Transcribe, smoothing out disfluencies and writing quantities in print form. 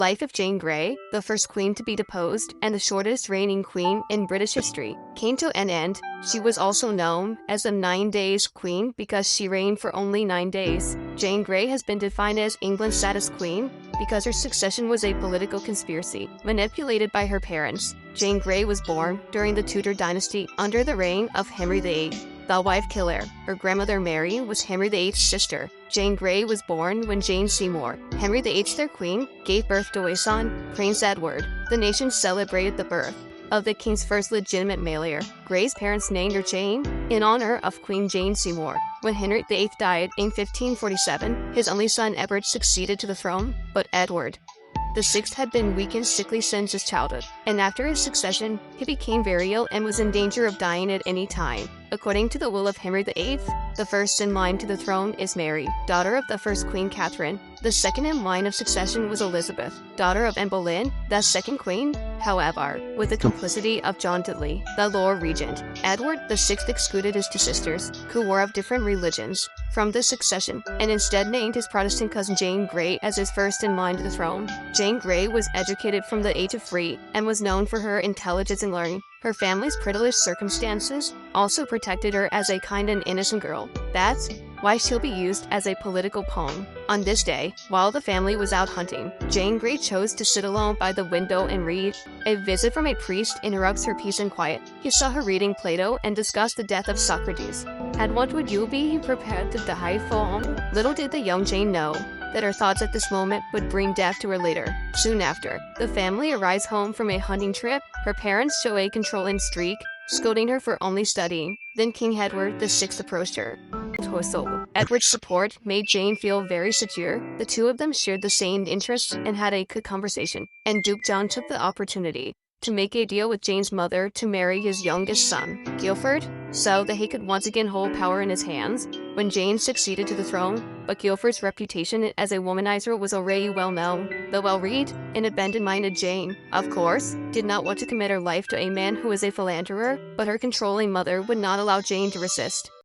Life of Jane Grey, the first queen to be deposed and the shortest reigning queen in British history, came to an end. She was also known as the 9 Days Queen because she reigned for only 9 days. Jane Grey has been defined as England's saddest queen because her succession was a political conspiracy manipulated by her parents. Jane Grey was born during the Tudor dynasty under the reign of Henry VIII, the wife killer. Her grandmother Mary was Henry VIII's sister. Jane Grey was born when Jane Seymour, Henry VIII's third queen, gave birth to a son, Prince Edward. The nation celebrated the birth of the king's first legitimate male heir. Grey's parents named her Jane in honor of Queen Jane Seymour. When Henry VIII died in 1547, his only son Edward succeeded to the throne, but Edward VI had been weak and sickly since his childhood, and after his succession, he became very ill and was in danger of dying at any time. According to the will of Henry VIII, the first in line to the throne is Mary, daughter of the first Queen Catherine. The second in line of succession was Elizabeth, daughter of Anne Boleyn, the second queen. However, with the complicity of John Dudley, the Lord Regent, Edward VI excluded his two sisters, who were of different religions, from the succession, and instead named his Protestant cousin Jane Grey as his first in line to the throne. Jane Grey was educated from the age of 3 and was known for her intelligence and learning. Her family's privileged circumstances also protected her as a kind and innocent girl. That's why she'll be used as a political pawn. On this day, while the family was out hunting, Jane Grey chose to sit alone by the window and read. A visit from a priest interrupts her peace and quiet. He saw her reading Plato and discussed the death of Socrates. "And what would you be prepared to die for?" Little did the young Jane know that her thoughts at this moment would bring death to her later. Soon after, the family arrives home from a hunting trip. Her parents show a controlling streak, scolding her for only studying. Then King Edward VI approached her. Edward's support made Jane feel very secure. The two of them shared the same interests and had a good conversation, and Duke John took the opportunity to make a deal with Jane's mother to marry his youngest son, Guilford, so that he could once again hold power in his hands when Jane succeeded to the throne. But Guilford's reputation as a womanizer was already well known. The well-read and abandoned-minded Jane, of course, did not want to commit her life to a man who was a philanderer, but her controlling mother would not allow Jane to resist.